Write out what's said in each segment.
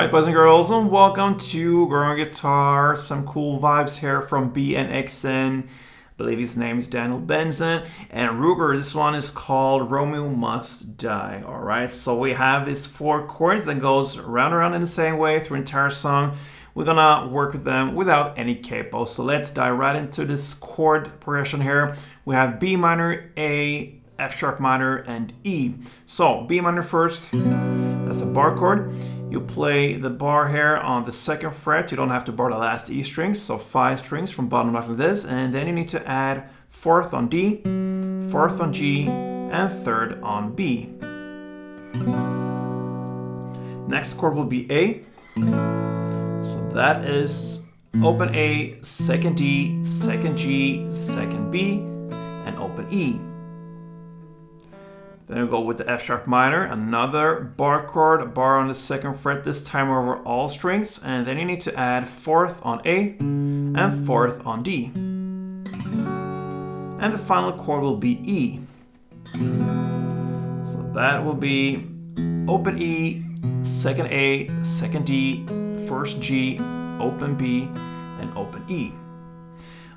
Alright, boys and girls, and welcome to Growing Guitar. Some cool vibes here from BNXN. I believe his name is Daniel Benson. And RUGER, this one is called Romeo Must Die. Alright, so we have these 4 chords that goes round and around in the same way through the entire song. We're gonna work with them without any capo. So let's dive right into this chord progression here. We have B minor, A, F sharp minor, and E. So B minor first, that's a bar chord. You play the bar here on the 2nd fret. You don't have to bar the last E string, so 5 strings from bottom like this, and then you need to add 4th on D, 4th on G, and 3rd on B. Next chord will be A. So that is open A, 2nd D, 2nd G, 2nd B, and open E. Then we go with the F sharp minor, another bar chord, a bar on the 2nd fret, this time over all strings, and then you need to add 4th on A and 4th on D. And the final chord will be E. So that will be open E, 2nd A, 2nd D, 1st G, open B, and open E.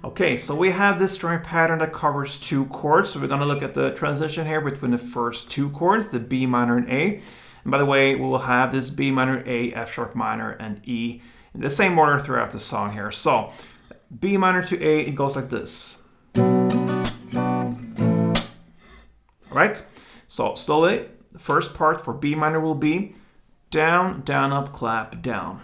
Okay, so we have this string pattern that covers 2 chords. So we're going to look at the transition here between the first 2 chords, the B minor and A. And by the way, we will have this B minor, A, F sharp minor, and E in the same order throughout the song here. So B minor to A, it goes like this. All right, so slowly, the first part for B minor will be down, down, up, clap, down.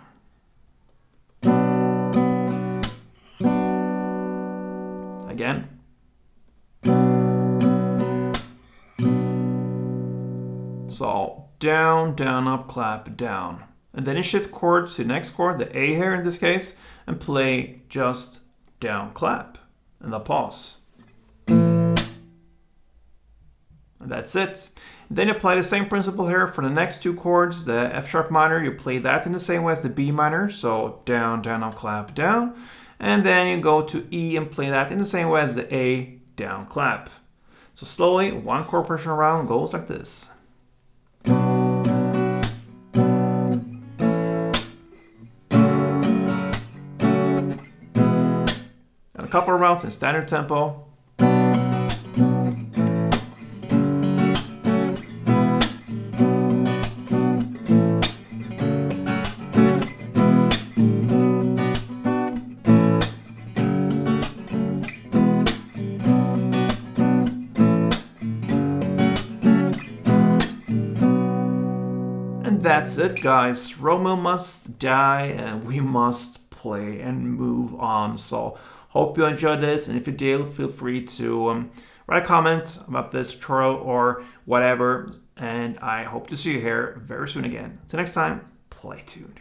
Again. So down, down, up, clap, down. And then you shift chord to the next chord, the A here in this case, and play just down, clap, and the pause. And that's it. And then you apply the same principle here for the next 2 chords, the F sharp minor, you play that in the same way as the B minor, so down, down, up, clap, down. And then you go to E and play that in the same way as the A, down, clap. So slowly, 1 chord progression around goes like this. And a couple of rounds in standard tempo. That's it, guys. Romeo must die and we must play and move on. So hope you enjoyed this, and if you did, feel free to write a comment about this tutorial or whatever, and I hope to see you here very soon again. Until next time, play tuned.